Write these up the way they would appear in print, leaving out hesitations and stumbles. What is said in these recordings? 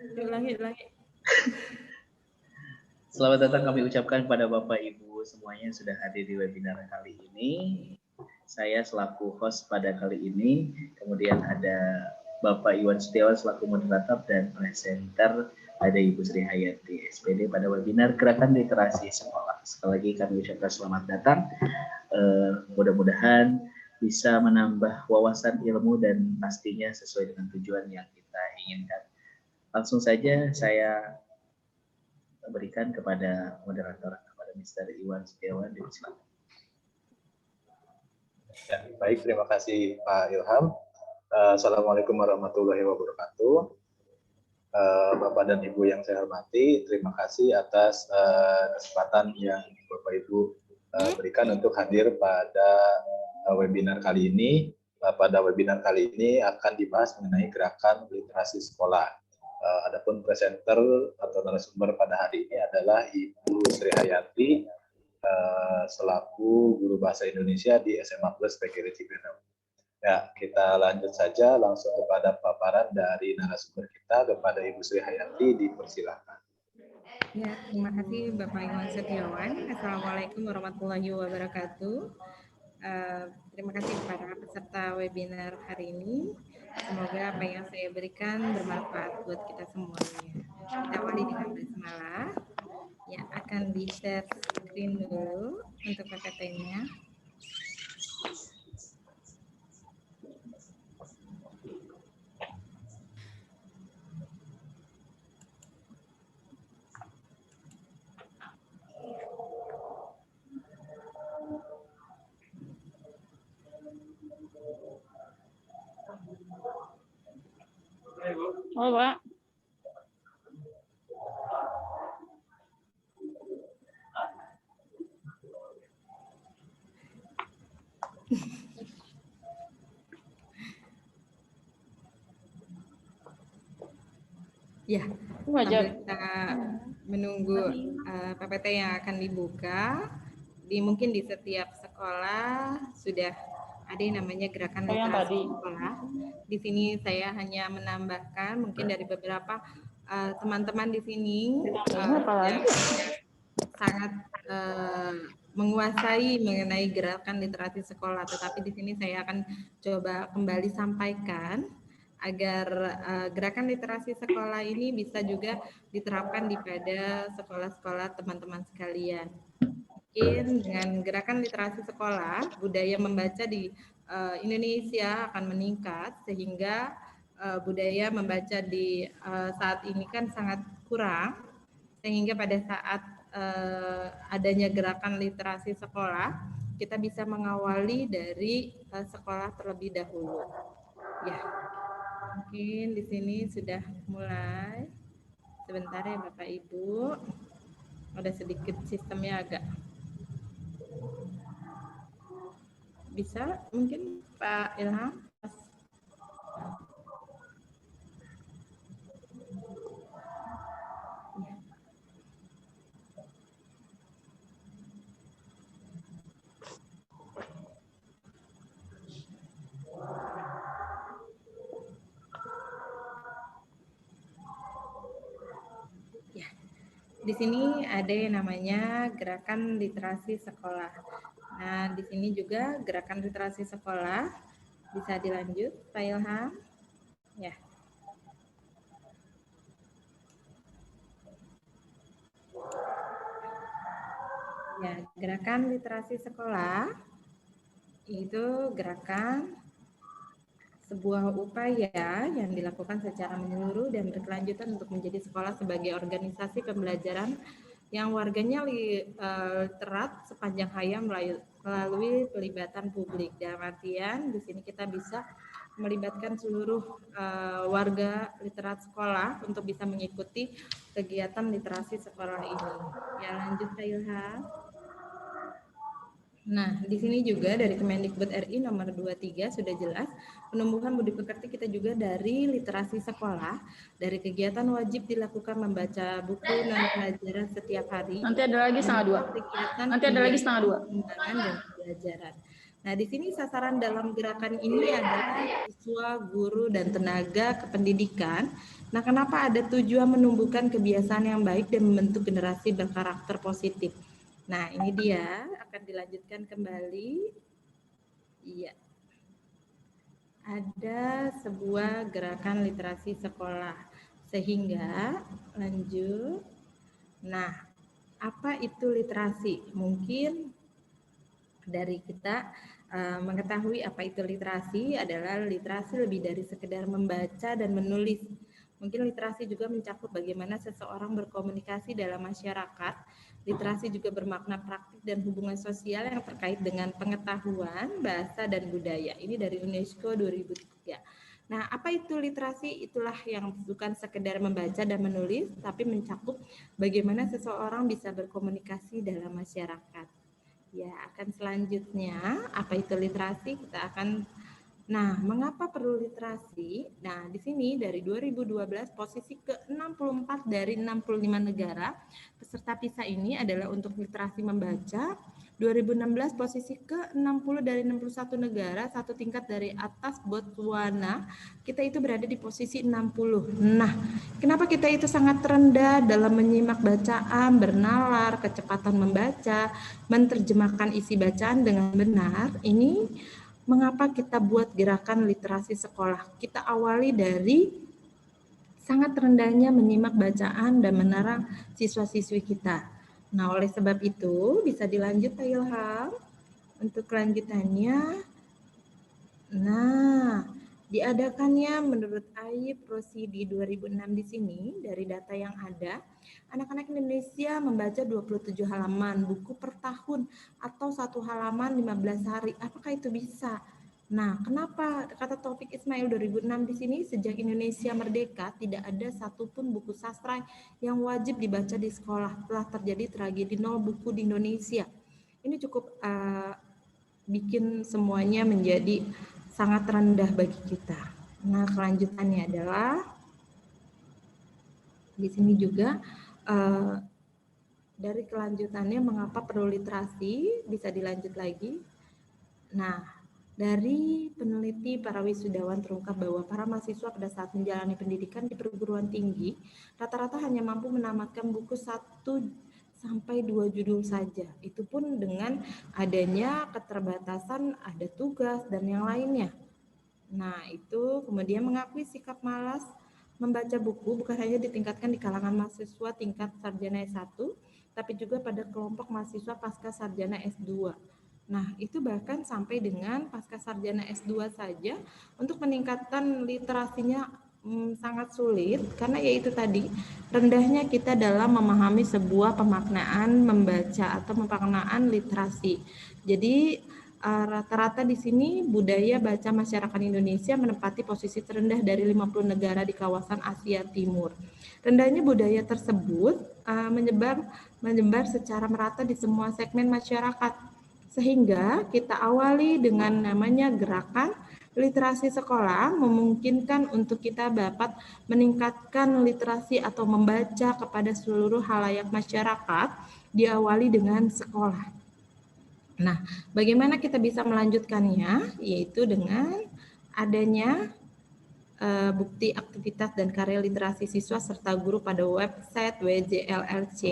Ulangi. Selamat datang kami ucapkan kepada Bapak Ibu semuanya yang sudah hadir di webinar kali ini. Saya selaku host pada kali ini, kemudian ada Bapak Iwan Setiawan selaku moderator dan presenter, ada Ibu Sri Hayati SPD pada webinar Gerakan Literasi Sekolah. Sekali lagi kami ucapkan selamat datang. Mudah-mudahan bisa menambah wawasan ilmu dan pastinya sesuai dengan tujuan yang kita inginkan. Langsung saja saya berikan kepada moderator, kepada Mr. Iwan Setiawan. Silakan. Ya, baik, terima kasih Pak Ilham. Assalamualaikum warahmatullahi wabarakatuh. Bapak dan Ibu yang saya hormati, terima kasih atas kesempatan yang Bapak Ibu berikan untuk hadir pada webinar kali ini. Pada webinar kali ini akan dibahas mengenai gerakan literasi sekolah. Adapun presenter atau narasumber pada hari ini adalah Ibu Sri Hayati selaku guru bahasa Indonesia di SMA Plus PGRI Cibinong. Ya, kita lanjut saja langsung kepada paparan dari narasumber kita kepada Ibu Sri Hayati, dipersilakan. Ya, terima kasih Bapak Iwan Setiawan. Assalamualaikum warahmatullahi wabarakatuh. Terima kasih kepada peserta webinar hari ini. Semoga apa yang saya berikan bermanfaat buat kita semuanya. Kita awali dengan basmalah. Ya, akan di-share screen dulu untuk PPT-nya. Oh, Pak. Ya, sambil kita menunggu PPT yang akan dibuka, mungkin di setiap sekolah sudah ada yang namanya gerakan literasi sekolah. Di sini saya hanya menambahkan mungkin dari beberapa teman-teman di sini yang sangat menguasai mengenai gerakan literasi sekolah. Tetapi di sini saya akan coba kembali sampaikan agar gerakan literasi sekolah ini bisa juga diterapkan di pada sekolah-sekolah teman-teman sekalian. Mungkin dengan gerakan literasi sekolah, budaya membaca di Indonesia akan meningkat sehingga budaya membaca di saat ini kan sangat kurang, sehingga pada saat adanya gerakan literasi sekolah, kita bisa mengawali dari sekolah terlebih dahulu. Ya, mungkin di sini sudah mulai. Sebentar ya Bapak Ibu, ada sedikit sistemnya agak bisa mungkin Pak Ilham. Ya, di sini ada yang namanya gerakan literasi sekolah. Nah, di sini juga gerakan literasi sekolah bisa dilanjut, Pak Ilham. Ya. Ya, gerakan literasi sekolah itu gerakan sebuah upaya yang dilakukan secara menyeluruh dan berkelanjutan untuk menjadi sekolah sebagai organisasi pembelajaran yang warganya literat sepanjang hayat melalui pelibatan publik. Dalam artian di sini kita bisa melibatkan seluruh warga literat sekolah untuk bisa mengikuti kegiatan literasi sekolah ini. Ya, lanjut Kak Ilham. Nah, di sini juga dari Kemendikbud RI nomor 23 sudah jelas penumbuhan budi pekerti kita juga dari literasi sekolah, dari kegiatan wajib dilakukan membaca buku non pelajaran setiap hari. Nanti ada lagi setengah dua. Nanti ada lagi setengah dua. Pengembangan dan pembelajaran. Nah, di sini sasaran dalam gerakan ini adalah siswa, guru, dan tenaga kependidikan Nah, kenapa ada tujuan menumbuhkan kebiasaan yang baik dan membentuk generasi berkarakter positif? Nah, ini dia akan dilanjutkan kembali. Iya. Ada sebuah gerakan literasi sekolah. Sehingga lanjut. Nah, apa itu literasi? Mungkin dari kita mengetahui apa itu literasi adalah literasi lebih dari sekedar membaca dan menulis. Mungkin literasi juga mencakup bagaimana seseorang berkomunikasi dalam masyarakat. Literasi juga bermakna praktik dan hubungan sosial yang terkait dengan pengetahuan, bahasa, dan budaya. Ini dari UNESCO 2003. Nah, apa itu literasi? Itulah yang bukan sekedar membaca dan menulis, tapi mencakup bagaimana seseorang bisa berkomunikasi dalam masyarakat. Ya, akan selanjutnya, apa itu literasi? Kita akan mengapa perlu literasi? Nah, di sini dari 2012 posisi ke-64 dari 65 negara peserta PISA ini adalah untuk literasi membaca. 2016 posisi ke-60 dari 61 negara, satu tingkat dari atas Botswana. Kita itu berada di posisi 60. Nah, kenapa kita itu sangat rendah dalam menyimak bacaan, bernalar, kecepatan membaca, menerjemahkan isi bacaan dengan benar? Ini mengapa kita buat gerakan literasi sekolah? Kita awali dari sangat rendahnya menyimak bacaan dan menerang siswa-siswi kita. Nah, oleh sebab itu bisa dilanjut Pak Ilham untuk kelanjutannya. Nah, diadakannya menurut Aib Rosidi 2006 di sini dari data yang ada, anak-anak Indonesia membaca 27 halaman buku per tahun atau satu halaman 15 hari. Apakah itu bisa? Nah, kenapa? Kata Taufik Ismail 2006 di sini, sejak Indonesia merdeka tidak ada satupun buku sastra yang wajib dibaca di sekolah. Telah terjadi tragedi 0 buku di Indonesia. Ini cukup bikin semuanya menjadi sangat rendah bagi kita. Nah, kelanjutannya adalah di sini juga dari kelanjutannya mengapa perlu literasi, bisa dilanjut lagi. Nah, dari peneliti para wisudawan terungkap bahwa para mahasiswa pada saat menjalani pendidikan di perguruan tinggi rata-rata hanya mampu menamatkan buku 1 sampai 2 judul saja. Itu pun dengan adanya keterbatasan, ada tugas dan yang lainnya. Nah, itu kemudian mengakui sikap malas membaca buku bukan hanya ditingkatkan di kalangan mahasiswa tingkat sarjana S1, tapi juga pada kelompok mahasiswa pasca sarjana S2. Nah, itu bahkan sampai dengan pasca sarjana S2 saja untuk meningkatkan literasinya sangat sulit karena yaitu tadi rendahnya kita dalam memahami sebuah pemaknaan membaca atau pemaknaan literasi. Jadi rata-rata di sini budaya baca masyarakat Indonesia menempati posisi terendah dari 50 negara di kawasan Asia Timur. Rendahnya budaya tersebut menyebar secara merata di semua segmen masyarakat. Sehingga kita awali dengan namanya gerakan literasi sekolah memungkinkan untuk kita dapat meningkatkan literasi atau membaca kepada seluruh halayak masyarakat diawali dengan sekolah. Nah, bagaimana kita bisa melanjutkannya? Yaitu dengan adanya bukti aktivitas dan karya literasi siswa serta guru pada website WJLLC.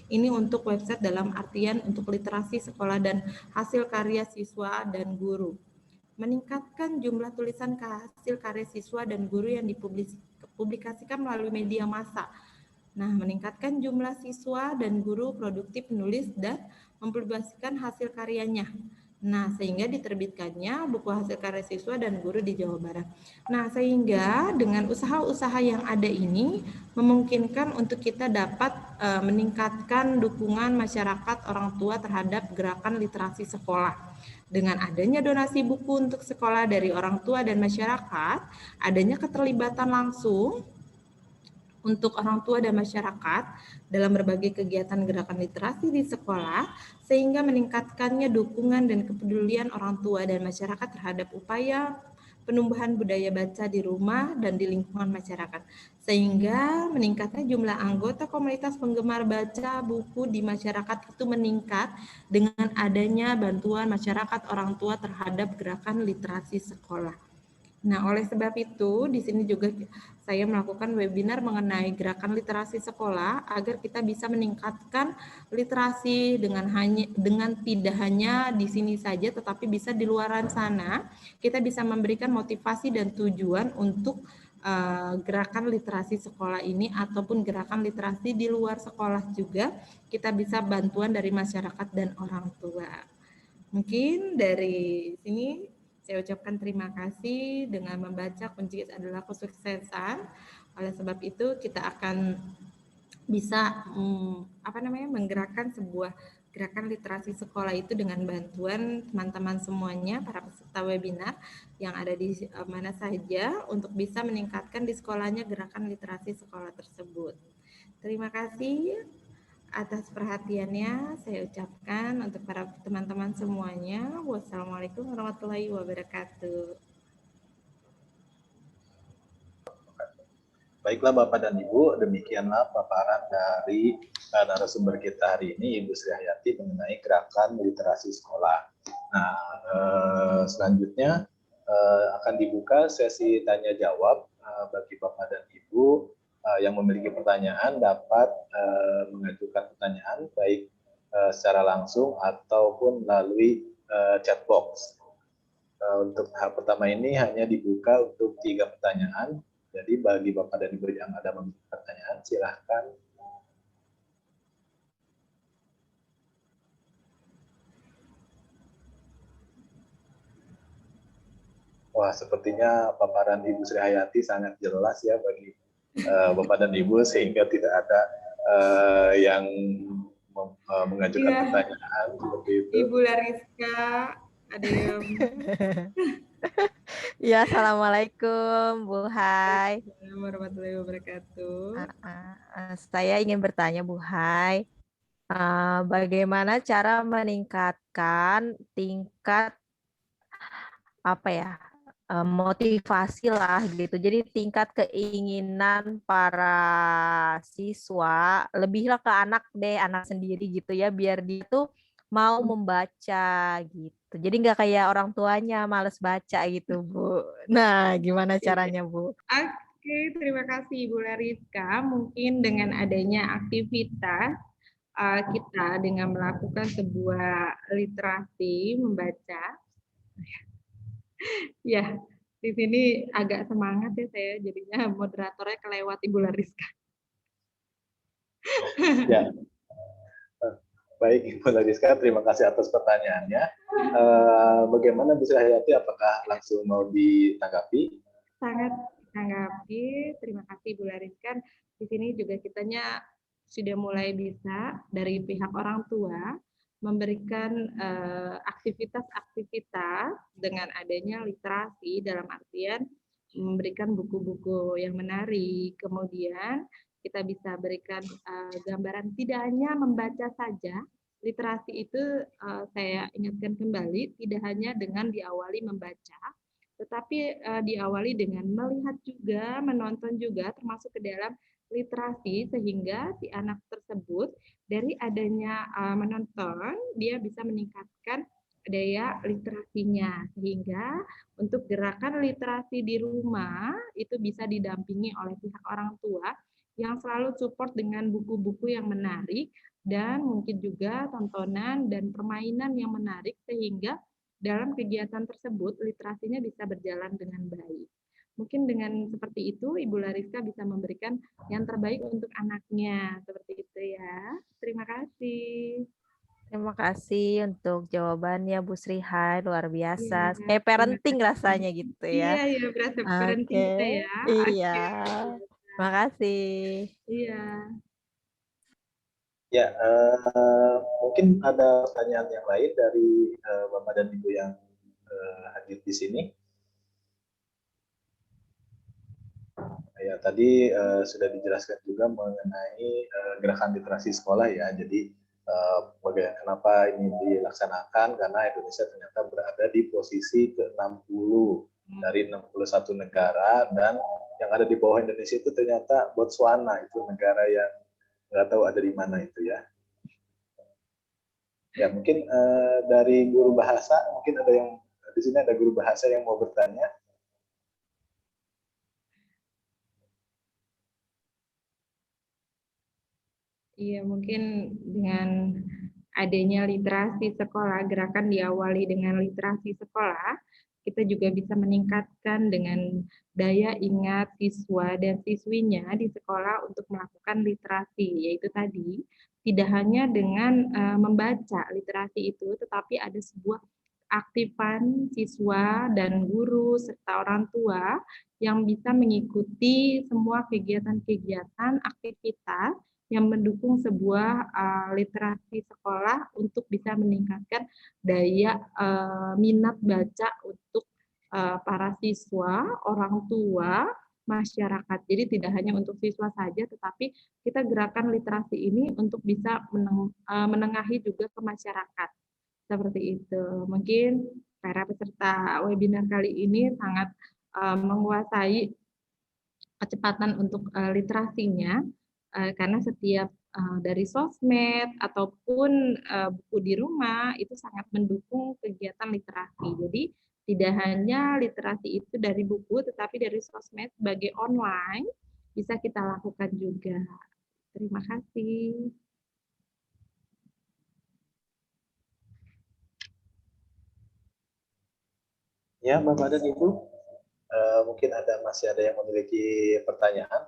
Ini untuk website dalam artian untuk literasi sekolah dan hasil karya siswa dan guru. Meningkatkan jumlah tulisan hasil karya siswa dan guru yang dipublikasikan melalui media massa. Nah, meningkatkan jumlah siswa dan guru produktif menulis dan mempublikasikan hasil karyanya. Nah, sehingga diterbitkannya buku hasil karya siswa dan guru di Jawa Barat. Nah, sehingga dengan usaha-usaha yang ada ini memungkinkan untuk kita dapat meningkatkan dukungan masyarakat orang tua terhadap gerakan literasi sekolah. Dengan adanya donasi buku untuk sekolah dari orang tua dan masyarakat, adanya keterlibatan langsung untuk orang tua dan masyarakat dalam berbagai kegiatan gerakan literasi di sekolah, sehingga meningkatkannya dukungan dan kepedulian orang tua dan masyarakat terhadap upaya penumbuhan budaya baca di rumah dan di lingkungan masyarakat, sehingga meningkatnya jumlah anggota komunitas penggemar baca buku di masyarakat itu meningkat dengan adanya bantuan masyarakat orang tua terhadap gerakan literasi sekolah. Nah, oleh sebab itu, di sini juga saya melakukan webinar mengenai gerakan literasi sekolah agar kita bisa meningkatkan literasi dengan tidak hanya di sini saja, tetapi bisa di luaran sana. Kita bisa memberikan motivasi dan tujuan untuk gerakan literasi sekolah ini ataupun gerakan literasi di luar sekolah juga. Kita bisa bantuan dari masyarakat dan orang tua. Mungkin dari sini saya ucapkan terima kasih. Dengan membaca kunci adalah kesuksesan. Oleh sebab itu kita akan bisa menggerakkan sebuah gerakan literasi sekolah itu dengan bantuan teman-teman semuanya, para peserta webinar yang ada di mana saja untuk bisa meningkatkan di sekolahnya gerakan literasi sekolah tersebut. Terima kasih atas perhatiannya. Saya ucapkan untuk para teman-teman semuanya. Wassalamualaikum warahmatullahi wabarakatuh. Baiklah Bapak dan Ibu, demikianlah paparan dari narasumber kita hari ini, Ibu Sri Hayati, mengenai gerakan literasi sekolah. Nah, selanjutnya akan dibuka sesi tanya jawab bagi Bapak dan Ibu yang memiliki pertanyaan dapat mengajukan pertanyaan baik secara langsung ataupun melalui chat box. Untuk tahap pertama ini hanya dibuka untuk 3 pertanyaan. Jadi bagi Bapak dan Ibu yang ada memiliki pertanyaan, silahkan. Wah, sepertinya paparan Ibu Sri Hayati sangat jelas ya bagi Bapak dan Ibu, sehingga tidak ada yang mengajukan pertanyaan seperti itu. Ibu Lariska, ada yang... Ya, Assalamualaikum Bu Hai. Assalamualaikum warahmatullahi wabarakatuh. Saya ingin bertanya Bu Hai, bagaimana cara meningkatkan tingkat motivasi lah gitu. Jadi tingkat keinginan para siswa lebihlah ke anak sendiri gitu ya, biar dia tuh mau membaca gitu. Jadi nggak kayak orang tuanya males baca gitu Bu. Nah, gimana caranya Bu? Oke, terima kasih Ibu Lariska. Mungkin dengan adanya aktivitas kita dengan melakukan sebuah literasi membaca, ya di sini agak semangat ya saya jadinya moderatornya kelewat Ibu Lariska. Ya. Baik Ibu Lariska, terima kasih atas pertanyaannya. Bagaimana Bu Sri Hayati, apakah langsung mau ditanggapi? Sangat ditanggapi, terima kasih Bu Lariska. Di sini juga kitanya sudah mulai bisa dari pihak orang tua memberikan aktivitas-aktivitas dengan adanya literasi, dalam artian memberikan buku-buku yang menarik, kemudian kita bisa berikan gambaran, tidak hanya membaca saja. Literasi itu saya ingatkan kembali, tidak hanya dengan diawali membaca, tetapi diawali dengan melihat juga, menonton juga, termasuk ke dalam literasi, sehingga si anak tersebut dari adanya menonton, dia bisa meningkatkan daya literasinya, sehingga untuk gerakan literasi di rumah itu bisa didampingi oleh pihak orang tua yang selalu support dengan buku-buku yang menarik dan mungkin juga tontonan dan permainan yang menarik, sehingga dalam kegiatan tersebut literasinya bisa berjalan dengan baik. Mungkin dengan seperti itu Ibu Lariska bisa memberikan yang terbaik untuk anaknya. Seperti itu ya. Terima kasih. Terima kasih untuk jawabannya Bu Sri Hai, luar biasa. Ya, Kayak parenting rasanya gitu ya. Iya, berasa parenting Oke, kita ya. iya. Oke. Terima kasih. Iya. Ya, mungkin ada pertanyaan yang lain dari Bapak dan Ibu yang hadir di sini. Ya, tadi sudah dijelaskan juga mengenai gerakan literasi sekolah ya. Jadi kenapa ini dilaksanakan, karena Indonesia ternyata berada di posisi ke-60 dari 61 negara, dan yang ada di bawah Indonesia itu ternyata Botswana, itu negara yang nggak tahu ada di mana itu ya. Ya, mungkin dari guru bahasa, mungkin ada yang di sini ada guru bahasa yang mau bertanya. Iya, mungkin dengan adanya literasi sekolah, gerakan diawali dengan literasi sekolah, kita juga bisa meningkatkan dengan daya ingat siswa dan siswinya di sekolah untuk melakukan literasi, yaitu tadi tidak hanya dengan membaca literasi itu, tetapi ada sebuah aktifan siswa dan guru serta orang tua yang bisa mengikuti semua kegiatan-kegiatan aktivitas yang mendukung sebuah literasi sekolah untuk bisa meningkatkan daya minat baca untuk para siswa, orang tua, masyarakat. Jadi tidak hanya untuk siswa saja, tetapi kita gerakan literasi ini untuk bisa menengahi juga ke masyarakat. Seperti itu. Mungkin para peserta webinar kali ini sangat menguasai kecepatan untuk literasinya, karena setiap dari sosmed ataupun buku di rumah itu sangat mendukung kegiatan literasi. Jadi tidak hanya literasi itu dari buku, tetapi dari sosmed sebagai online bisa kita lakukan juga. Terima kasih. Ya, Bapak dan Ibu, mungkin masih ada yang memiliki pertanyaan.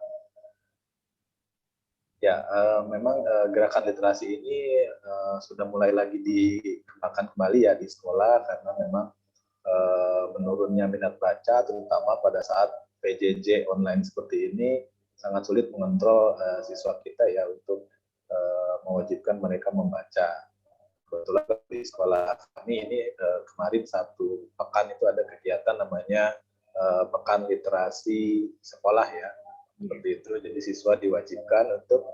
Ya, memang gerakan literasi ini sudah mulai lagi dikembangkan kembali ya di sekolah karena memang menurunnya minat baca, terutama pada saat PJJ online seperti ini, sangat sulit mengontrol siswa kita ya untuk mewajibkan mereka membaca. Kebetulan di sekolah kami ini kemarin satu pekan itu ada kegiatan namanya Pekan Literasi Sekolah ya. Seperti itu, jadi siswa diwajibkan untuk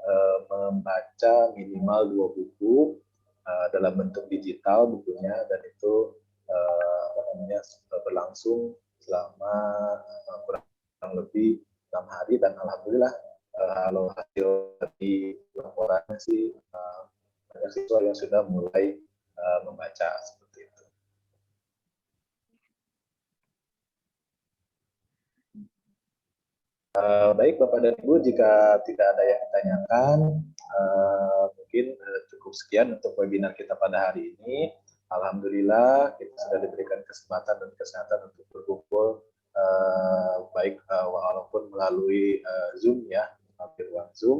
membaca minimal 2 buku dalam bentuk digital bukunya, dan itu berlangsung selama kurang lebih 6 hari, dan alhamdulillah kalau hasil dari laporannya sih banyak siswa yang sudah mulai membaca seperti itu. Baik Bapak dan Ibu, jika tidak ada yang ditanyakan, mungkin cukup sekian untuk webinar kita pada hari ini. Alhamdulillah kita sudah diberikan kesempatan dan kesehatan untuk berkumpul, baik walaupun melalui Zoom ya, melalui ruang Zoom.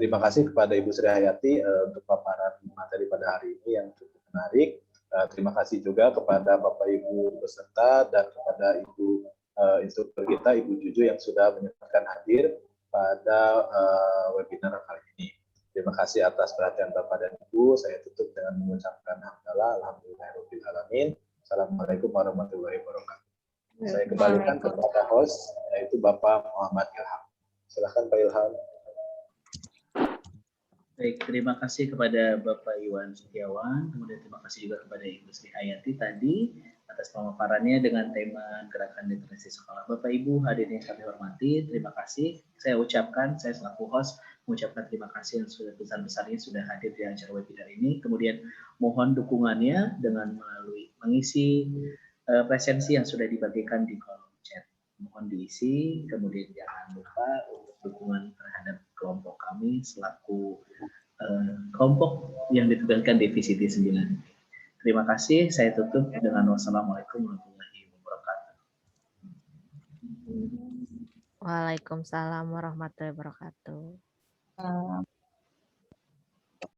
Terima kasih kepada Ibu Sri Hayati untuk paparan materi pada hari ini yang cukup menarik. Terima kasih juga kepada Bapak Ibu peserta dan kepada Ibu instruktur kita, Ibu Juju, yang sudah menyempatkan hadir pada webinar kali ini. Terima kasih atas perhatian Bapak dan Ibu. Saya tutup dengan mengucapkan hamdalah, alhamdulillahirabbil alamin. Assalamualaikum warahmatullahi wabarakatuh. Saya kembalikan kepada host, yaitu Bapak Muhammad Ilham. Silakan Pak Ilham. Baik, terima kasih kepada Bapak Iwan Setiawan, kemudian terima kasih juga kepada Ibu Sri Hayati tadi atas pemaparannya dengan tema gerakan literasi sekolah. Bapak Ibu hadirin yang kami hormati, terima kasih. Saya selaku host mengucapkan terima kasih yang sudah besar-besarnya sudah hadir di acara webinar ini. Kemudian mohon dukungannya dengan mengisi presensi yang sudah dibagikan di kolom chat. Mohon diisi, kemudian jangan lupa untuk dukungan terhadap kelompok kami selaku kelompok yang ditugaskan di VCT 9. Terima kasih, saya tutup dengan wassalamualaikum warahmatullahi wabarakatuh. Waalaikumsalam warahmatullahi wabarakatuh.